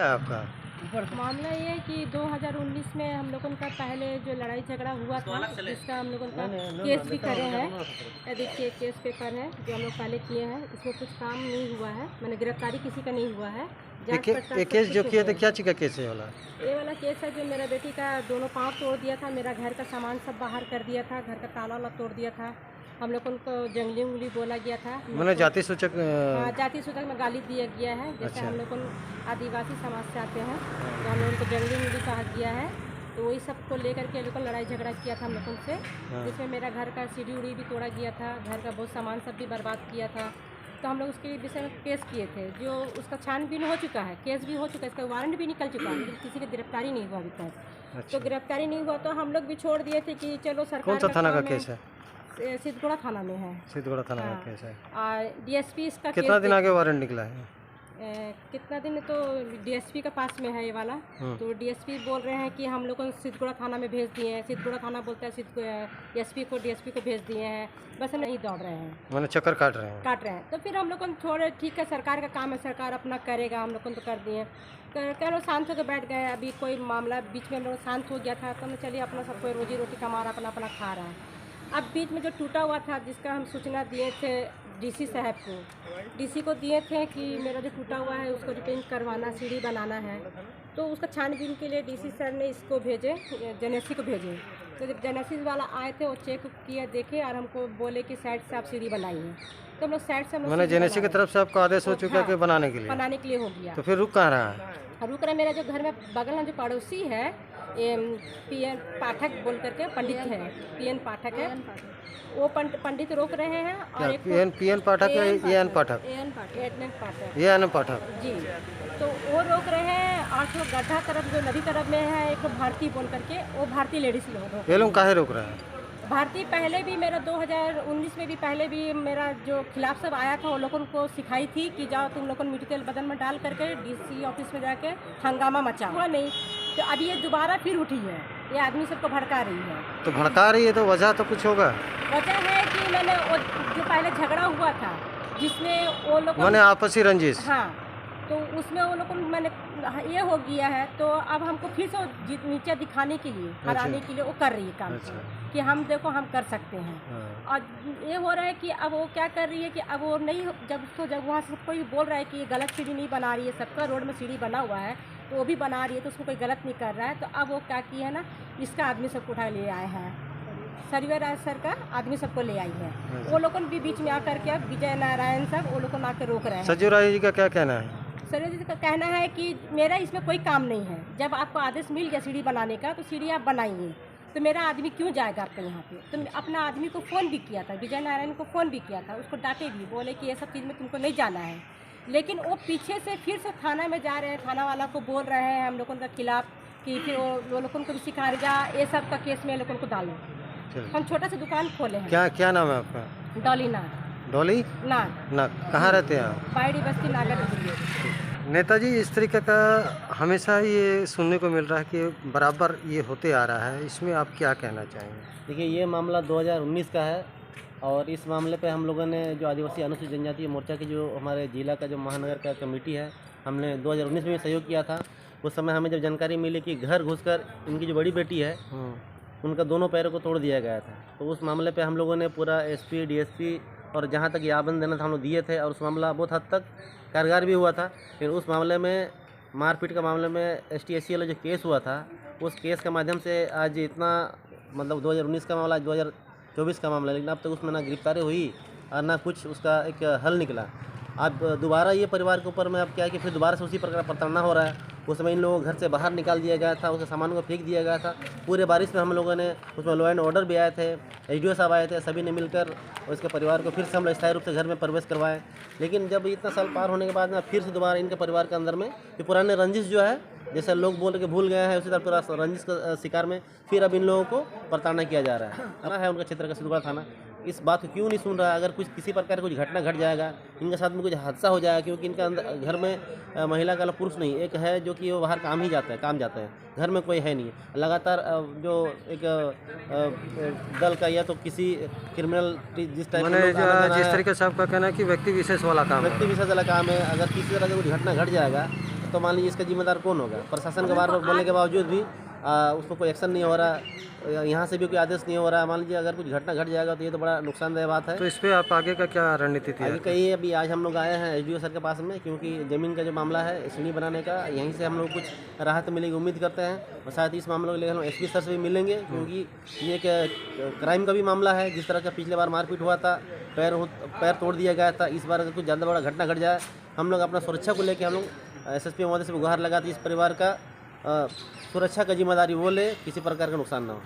है आपका? मामला ये है कि 2019 में हम लोगों का पहले जो लड़ाई झगड़ा हुआ था, जिसका हम लोगों का केस भी करे हैं। ये देखिए केस पेपर है जो हम लोग पहले किए हैं, इसमें कुछ काम नहीं हुआ है, मैंने गिरफ्तारी किसी का नहीं हुआ है। ये केस जो किया था क्या चीज़ का केस है वाला? ये वाला केस है जो मेरा बेटी का दोनों पाँव तोड़ दिया था, मेरा घर का सामान सब बाहर कर दिया था, घर का ताला वाला तोड़ दिया था, हम लोग उनको जंगली उंगली बोला गया था। मैंने जाति सूचक हाँ, जाति सूचक में गाली दिया गया है। जैसे हम लोग आदिवासी समाज से आते हैं तो हम लोग उनको जंगली उंगली कहा गया है, तो वही सब को लेकर के लोग लड़ाई झगड़ा किया था हम लोगों से, जिसमें मेरा घर का सीढ़ी उड़ी भी तोड़ा गया था, घर का बहुत सामान सब भी बर्बाद किया था। तो हम लोग उसके विषय में केस किए थे, जो उसका छानबीन हो चुका है, केस भी हो चुका है, इसका वारंट भी निकल चुका है, लेकिन किसी की गिरफ्तारी नहीं हुआ अभी तक। तो गिरफ्तारी नहीं हुआ तो हम लोग भी छोड़ दिए थे कि चलो सरकार। कौन सा थाना का केस है? सिद्धगुड़ा थाना में है। सिद्धगुड़ा थाना का केस है। डीएसपी इसका कितना दिन आगे वारंट निकला है? कितना दिन तो डीएसपी का पास में है ये वाला। तो डीएसपी बोल रहे हैं कि हम लोग को सिद्धगुड़ा थाना में भेज दिए हैं, सिद्धगुड़ा थाना बोलता है एसपी को डीएसपी को भेज दिए हैं, बस हम नहीं दौड़ रहे हैं, मैंने चक्कर काट रहे हैं। तो फिर हम लोग को थोड़े ठीक है, सरकार का काम है, सरकार अपना करेगा, हम लोग को तो कर दिए। कह लो शांत होकर बैठ गए, अभी कोई मामला बीच में हम लोग शांत हो गया था तो चलिए अपना सब कोई रोजी रोटी कमा रहा, अपना अपना खा रहा है। अब बीच में जो टूटा हुआ था, जिसका हम सूचना दिए थे डीसी साहब को, डीसी को दिए थे कि मेरा जो टूटा हुआ है उसको रिपेंट करवाना, सीढ़ी बनाना है, तो उसका छानबीन के लिए डीसी सर ने इसको भेजे, जेनेसी को भेजे। तो जब जेनेसी वाला आए थे वो चेक किया, देखे और हमको बोले कि साइड से आप सीढ़ी बनाइए, तो हम लोग साइड से मैंने जेनेसी की तरफ से आपको आदेश हो चुका है कि बनाने के लिए हो गया। तो फिर रुक कहाँ रहा है? रुक रहा मेरा जो घर में बगल में जो पड़ोसी है पीएन पाठक बोल करके पंडित है, पीएन पाठक है, वो पंडित रोक रहे हैं। और एक पीएन पाठक है, एएन पाठक जी, तो वो रोक रहे हैं। और जो गड्ढा तरफ जो नदी तरफ में है एक भारती बोल करके, वो भारतीय लेडीज लोग, ये लोग काहे रोक रहे हैं? भारती पहले भी मेरा 2019 में भी पहले भी मेरा जो खिलाफ सब आया था, वो लोगों को सिखाई थी कि जाओ तुम लोगों मिट्टी तेल बदन में डाल करके डीसी ऑफिस में जाके हंगामा मचाओ। हुआ नहीं, तो अभी ये दोबारा फिर उठी है, ये आदमी सबको भड़का रही है। तो भड़का रही है तो वजह तो कुछ होगा? वजह है कि मैंने वो जो पहले झगड़ा हुआ था जिसमें वो लोग मैंने आपसी रंजिश, हाँ, तो उसमें वो लोग मैंने ये हो गया है, तो अब हमको फिर से नीचे दिखाने के लिए, हराने के लिए वो कर रही है काम कि हम देखो हम कर सकते हैं। और ये हो रहा है कि अब वो क्या कर रही है कि अब वो नहीं, जब वहाँ से कोई बोल रहा है कि ये गलत सीढ़ी नहीं बना रही है, सबका रोड में सीढ़ी बना हुआ है तो वो भी बना रही है, तो उसको कोई गलत नहीं कर रहा है। तो अब वो क्या किया है ना, इसका आदमी सबको उठा ले आए हैं, सर्वे राज सर का आदमी सबको ले आई है। वो लोगों भी बीच में आकर के विजय नारायण सब वो लोगों आकर रोक रहे हैं। सज्जू राय जी का क्या कहना है? सर जी का कहना है कि मेरा इसमें कोई काम नहीं है, जब आपको आदेश मिल गया सीढ़ी बनाने का तो सीढ़ी आप बनाइए, तो मेरा आदमी क्यों जाएगा आपके यहाँ पे। तो अपना आदमी को फ़ोन भी किया था, विजय नारायण को फ़ोन भी किया था, उसको डांटे भी, बोले कि ये सब चीज़ में तुमको नहीं जाना है, लेकिन वो पीछे से फिर से थाना में जा रहे हैं, थाना वाला को बोल रहे हैं हम लोगों के खिलाफ कि फिर वो लोगों को भी सिखा रहे जा, ये सब का केस में लोगों को डालो। हम छोटा सा दुकान खोले हैं। क्या नाम है आपका? डॉली नाग। डॉली नाग, कहाँ रहते हैं आप? बाइडी बस्ती नागर। नेताजी, इस तरीके का हमेशा ये सुनने को मिल रहा है कि बराबर ये होते आ रहा है, इसमें आप क्या कहना चाहेंगे? देखिए, ये मामला 2019 का है और इस मामले पे हम लोगों ने जो आदिवासी अनुसूचित जनजाति मोर्चा की जो हमारे जिला का जो महानगर का कमेटी है, हमने 2019 में सहयोग किया था। उस समय हमें जब जानकारी मिली कि घर घुसकर इनकी जो बड़ी बेटी है उनका दोनों पैरों को तोड़ दिया गया था, तो उस मामले पे हम लोगों ने पूरा एसपी, डीएसपी और जहाँ तक याबंद देना था हम लोग दिए थे, और उस मामला बहुत हद तक कारगर भी हुआ था। लेकिन उस मामले में, मारपीट का मामले में ST/SC वाला जो केस हुआ था, उस केस के माध्यम से आज इतना, मतलब 2019 का मामला, 2024 का मामला, लेकिन अब तक उसमें ना गिरफ्तारी हुई और ना कुछ उसका एक हल निकला। अब दोबारा ये परिवार के ऊपर में अब क्या है कि फिर दोबारा से उसी प्रकार प्रताड़ना हो रहा है। उस समय इन लोगों को घर से बाहर निकाल दिया गया था, उसके सामान को फेंक दिया गया था। पूरे बारिश में हम लोगों ने उसमें लॉ एंड ऑर्डर भी आए थे, SDO साहब आए थे, सभी ने मिलकर उसके परिवार को फिर से हम लोग स्थायी रूप से घर में प्रवेश करवाए। लेकिन जब इतना साल पार होने के बाद में फिर से दोबारा इनके परिवार के अंदर में ये पुराने रंजिश जो है, जैसे लोग बोल के भूल गए हैं, उसी तरह पूरा रंजिश का शिकार में फिर अब इन लोगों को प्रताड़ना किया जा रहा है। थाना है उनका क्षेत्र का सिद्धगुड़ा थाना, इस बात को क्यों नहीं सुन रहा है? अगर कुछ किसी प्रकार कुछ घटना घट जाएगा, इनके साथ में कुछ हादसा हो जाएगा, क्योंकि इनका अंदर घर में महिला का पुरुष नहीं, एक है जो कि वो बाहर काम जाता है, घर में कोई है नहीं। लगातार जो एक दल का या तो किसी क्रिमिनल जिस टाइप जिस तरीके से आपका कहना है कि व्यक्ति विशेष वाला काम है, अगर किसी तरह का कुछ घटना घट जाएगा तो मान लीजिए इसका जिम्मेदार कौन होगा? प्रशासन के बारे में बोलने के बावजूद भी उस पर कोई एक्शन नहीं हो रहा, यहाँ से भी कोई आदेश नहीं हो रहा। मान लीजिए अगर कुछ घटना घट जाएगा तो ये तो बड़ा नुकसानदेह बात है। तो इस पे आप आगे का क्या रणनीति तैयार आगे कहीं अभी आज हम लोग आए हैं एसडीओ सर के पास में, क्योंकि ज़मीन का जो मामला है सीढ़ी बनाने का, यहीं से हम लोग कुछ राहत मिलेगी उम्मीद करते हैं। और साथ ही इस मामले को लेकर हम एसपी सर से भी मिलेंगे, क्योंकि ये एक क्राइम का भी मामला है। जिस तरह का पिछले बार मारपीट हुआ था, पैर तोड़ दिया गया था, इस बार अगर कुछ ज़्यादा बड़ा घटना घट जाए, हम लोग अपना सुरक्षा को लेकर हम लोग एसएसपी महोदय से गुहार लगाते इस परिवार का सुरक्षा का जिम्मेदारी वो ले, किसी प्रकार का नुकसान ना हो।